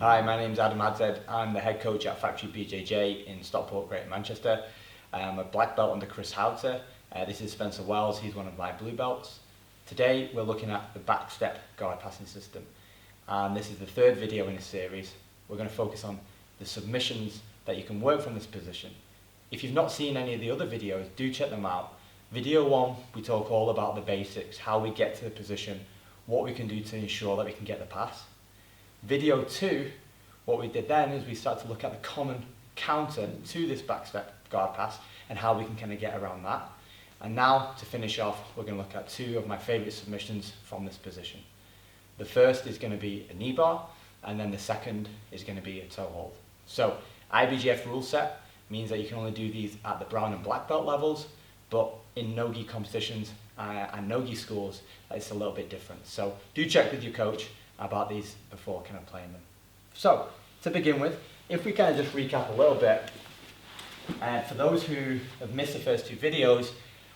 Hi, my name's Adam Adshead. I'm the head coach at Factory BJJ in Stockport, Greater Manchester. I'm a black belt under Chris Houter. This is Spencer Wells, he's one of my blue belts. Today we're looking at the back step guard passing system. And this is the third video in this series. We're going to focus on the submissions that you can work from this position. If you've not seen any of the other videos, do check them out. Video 1, we talk all about the basics, how we get to the position, what we can do to ensure that we can get the pass. Video 2, what we did then is we started to look at the common counter to this back step guard pass and how we can kind of get around that. And now, to finish off, we're going to look at two of my favourite submissions from this position. The first is going to be a knee bar, and then the second is going to be a toe hold. So, IBJJF rule set means that you can only do these at the brown and black belt levels, but in no-gi competitions and no-gi schools, it's a little bit different. So, do check with your coach about these before kind of playing them. So, to begin with, if we kind of just recap a little bit, for those who have missed the first two videos,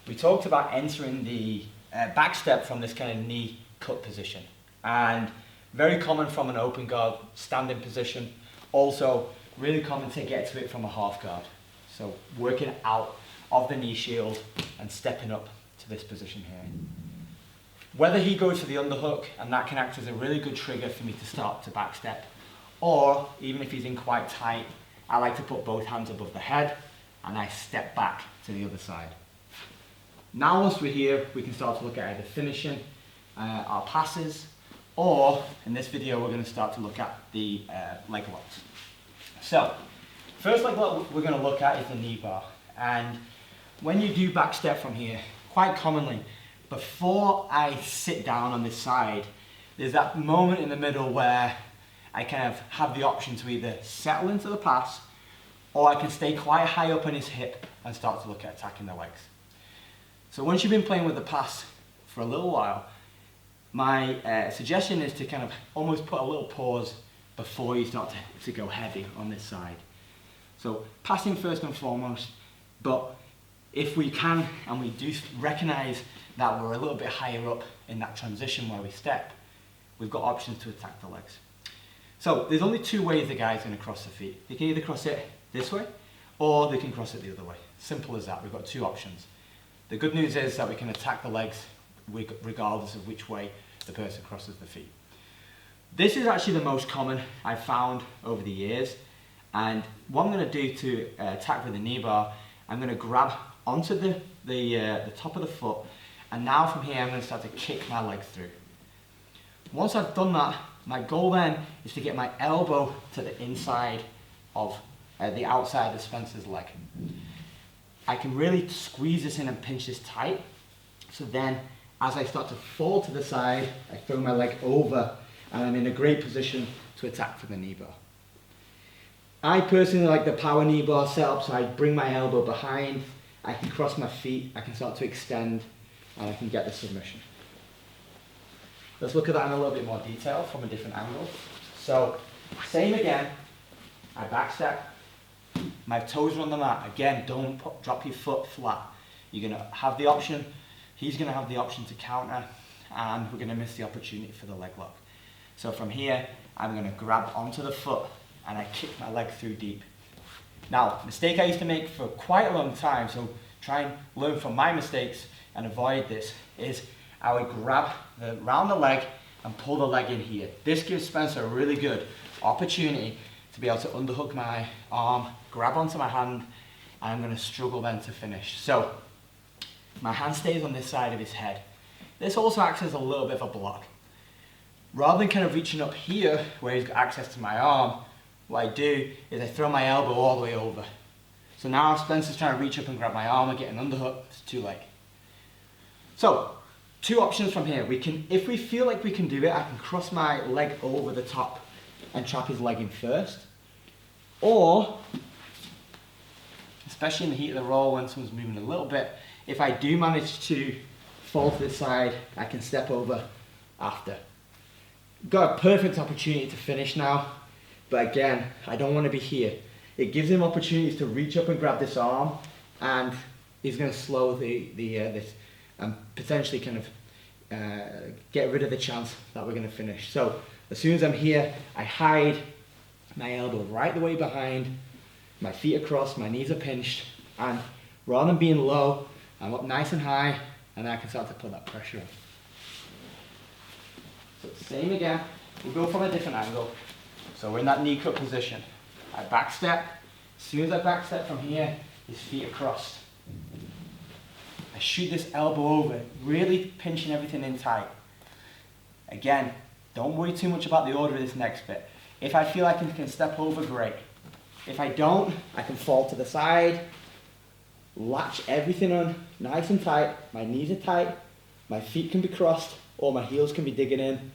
we talked about entering the back step from this kind of knee cut position. And very common from an open guard standing position. Also, really common to get to it from a half guard. So, working out of the knee shield and stepping up to this position here. Whether he goes for the underhook, and that can act as a really good trigger for me to start to back step, or even if he's in quite tight, I like to put both hands above the head and I step back to the other side. Now once we're here, we can start to look at either finishing our passes, or in this video we're going to start to look at the leg locks. So, first leg lock we're going to look at is the knee bar. And when you do back step from here, quite commonly, before I sit down on this side, there's that moment in the middle where I kind of have the option to either settle into the pass, or I can stay quite high up on his hip and start to look at attacking the legs. So once you've been playing with the pass for a little while, my suggestion is to kind of almost put a little pause before you start to go heavy on this side. So passing first and foremost, but if we can and we do recognize that we're a little bit higher up in that transition where we step, we've got options to attack the legs. So there's only two ways the guy's going to cross the feet. They can either cross it this way, or they can cross it the other way. Simple as that. We've got two options. The good news is that we can attack the legs regardless of which way the person crosses the feet. This is actually the most common I've found over the years. And what I'm going to do to attack with the knee bar, I'm going to grab onto the top of the foot, and now from here I'm going to start to kick my leg through. Once I've done that, my goal then is to get my elbow to the inside of the outside of Spencer's leg. I can really squeeze this in and pinch this tight, so then as I start to fall to the side, I throw my leg over and I'm in a great position to attack for the knee bar. I personally like the power knee bar setup, so I bring my elbow behind, I can cross my feet, I can start to extend, and I can get the submission. Let's look at that in a little bit more detail from a different angle. So, same again, I back step, my toes are on the mat. Again, don't drop your foot flat. You're going to have the option, he's going to have the option to counter, and we're going to miss the opportunity for the leg lock. So from here, I'm going to grab onto the foot, and I kick my leg through deep. Now, mistake I used to make for quite a long time, so try and learn from my mistakes and avoid this, is I would grab around the leg and pull the leg in here. This gives Spencer a really good opportunity to be able to underhook my arm, grab onto my hand, and I'm going to struggle then to finish. So, my hand stays on this side of his head. This also acts as a little bit of a block. Rather than kind of reaching up here, where he's got access to my arm, what I do is I throw my elbow all the way over. So now if Spencer's trying to reach up and grab my arm and get an underhook, it's too late. So, two options from here. We can, if we feel like we can do it, I can cross my leg over the top and trap his leg in first. Or, especially in the heat of the roll when someone's moving a little bit, if I do manage to fall to the side, I can step over after. Got a perfect opportunity to finish now. But again, I don't want to be here. It gives him opportunities to reach up and grab this arm, and he's going to slow this and potentially kind of get rid of the chance that we're going to finish. So as soon as I'm here, I hide, my elbow right the way behind, my feet across, my knees are pinched, and rather than being low, I'm up nice and high, and then I can start to put that pressure on. So same again, we'll go from a different angle. So we're in that knee cut position. I back step. As soon as I back step from here, his feet are crossed. I shoot this elbow over, really pinching everything in tight. Again, don't worry too much about the order of this next bit. If I feel I can step over, great. If I don't, I can fall to the side, latch everything on nice and tight. My knees are tight, my feet can be crossed, or my heels can be digging in.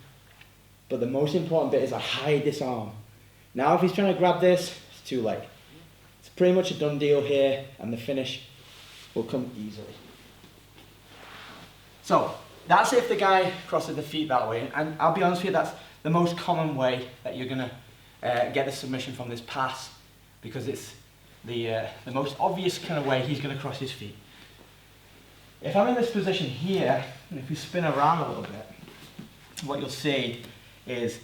But the most important bit is I hide this arm. Now if he's trying to grab this, it's too late. It's pretty much a done deal here, and the finish will come easily. So that's if the guy crosses the feet that way, and I'll be honest with you, that's the most common way that you're gonna get the submission from this pass, because it's the most obvious kind of way he's gonna cross his feet. If I'm in this position here, and if you spin around a little bit, what you'll see is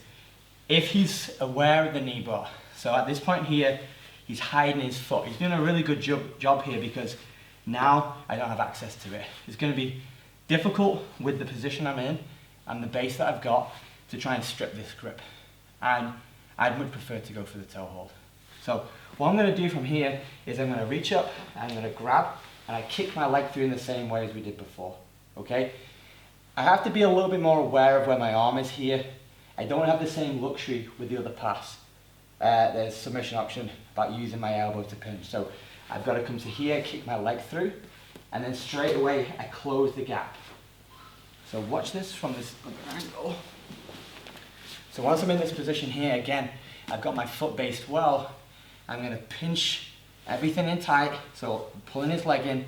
if he's aware of the knee bar. So at this point here, he's hiding his foot. He's doing a really good job here, because now I don't have access to it. It's going to be difficult with the position I'm in and the base that I've got to try and strip this grip. And I'd much prefer to go for the toe hold. So what I'm going to do from here is I'm going to reach up, I'm going to grab, and I kick my leg through in the same way as we did before. Okay? I have to be a little bit more aware of where my arm is here. I don't have the same luxury with the other pass. There's submission option about using my elbow to pinch. So I've got to come to here, kick my leg through, and then straight away I close the gap. So watch this from this other angle. So once I'm in this position here, again, I've got my foot based well. I'm going to pinch everything in tight, so pulling his leg in,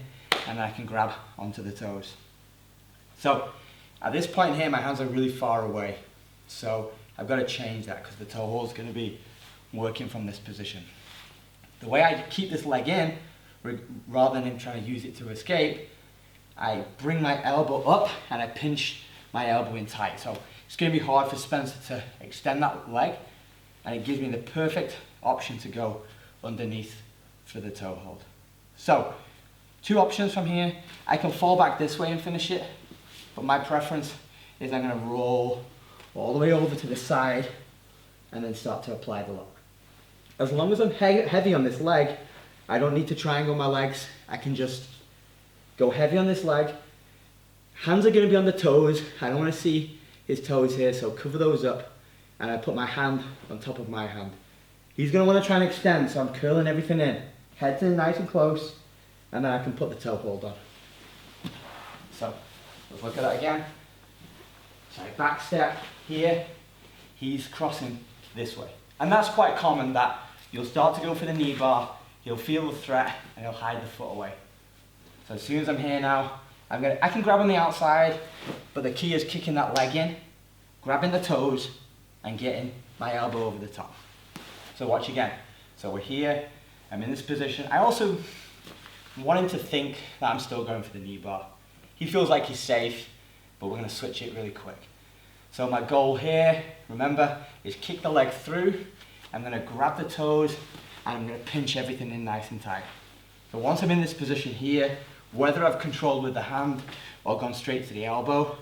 and I can grab onto the toes. So at this point here, my hands are really far away. So I've got to change that, because the toe hold is going to be working from this position. The way I keep this leg in, rather than him trying to use it to escape, I bring my elbow up and I pinch my elbow in tight. So it's going to be hard for Spencer to extend that leg, and it gives me the perfect option to go underneath for the toe hold. So two options from here. I can fall back this way and finish it, but my preference is I'm going to roll all the way over to the side and then start to apply the lock. As long as I'm heavy on this leg, I don't need to triangle my legs. I can just go heavy on this leg. Hands are going to be on the toes. I don't want to see his toes here, so cover those up, and I put my hand on top of my hand. He's going to want to try and extend, so I'm curling everything in. Head's in nice and close, and then I can put the toe hold on. So let's look at that again. So I back step here, he's crossing this way. And that's quite common, that you'll start to go for the knee bar, he'll feel the threat, and he'll hide the foot away. So as soon as I'm here now, I can grab on the outside, but the key is kicking that leg in, grabbing the toes, and getting my elbow over the top. So watch again. So we're here, I'm in this position. I also want him to think that I'm still going for the knee bar. He feels like he's safe, but we're going to switch it really quick. So my goal here, remember, is kick the leg through. I'm going to grab the toes, and I'm going to pinch everything in nice and tight. So once I'm in this position here, whether I've controlled with the hand or gone straight to the elbow,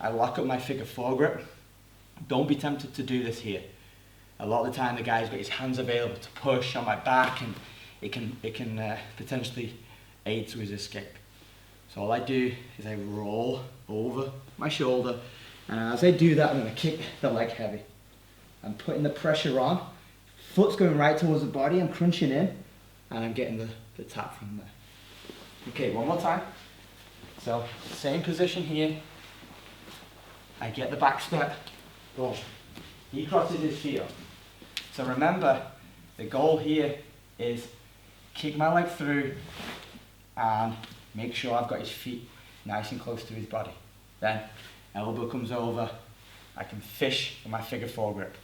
I lock up my figure four grip. Don't be tempted to do this here. A lot of the time the guy's got his hands available to push on my back, and it can potentially aid to his escape. So all I do is I roll over my shoulder, and as I do that, I'm going to kick the leg heavy. I'm putting the pressure on, foot's going right towards the body, I'm crunching in, and I'm getting the tap from there. Okay, one more time. So, same position here. I get the back step, boom. He crosses his feet up. So remember, the goal here is kick my leg through and make sure I've got his feet nice and close to his body. Then, elbow comes over, I can fish with my figure four grip.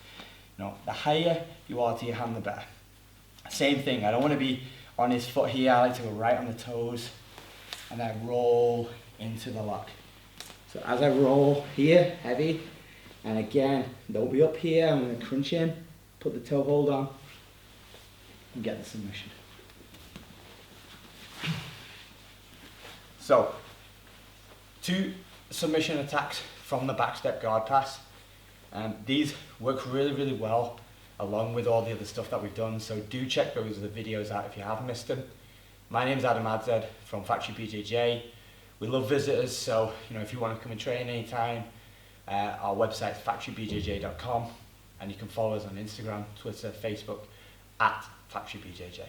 You know, the higher you are to your hand, the better. Same thing, I don't want to be on his foot here, I like to go right on the toes, and then roll into the lock. So as I roll here, heavy, and again, don't be up here, I'm going to crunch in, put the toe hold on and get the submission. So, 2 submission attacks from the back step guard pass. These work really, really well along with all the other stuff that we've done, so do check those other videos out if you have missed them. My name's Adam Adshead from Factory BJJ. We love visitors, so if you want to come and train anytime, our website's factorybjj.com, and you can follow us on Instagram, Twitter, Facebook at Factory BJJ.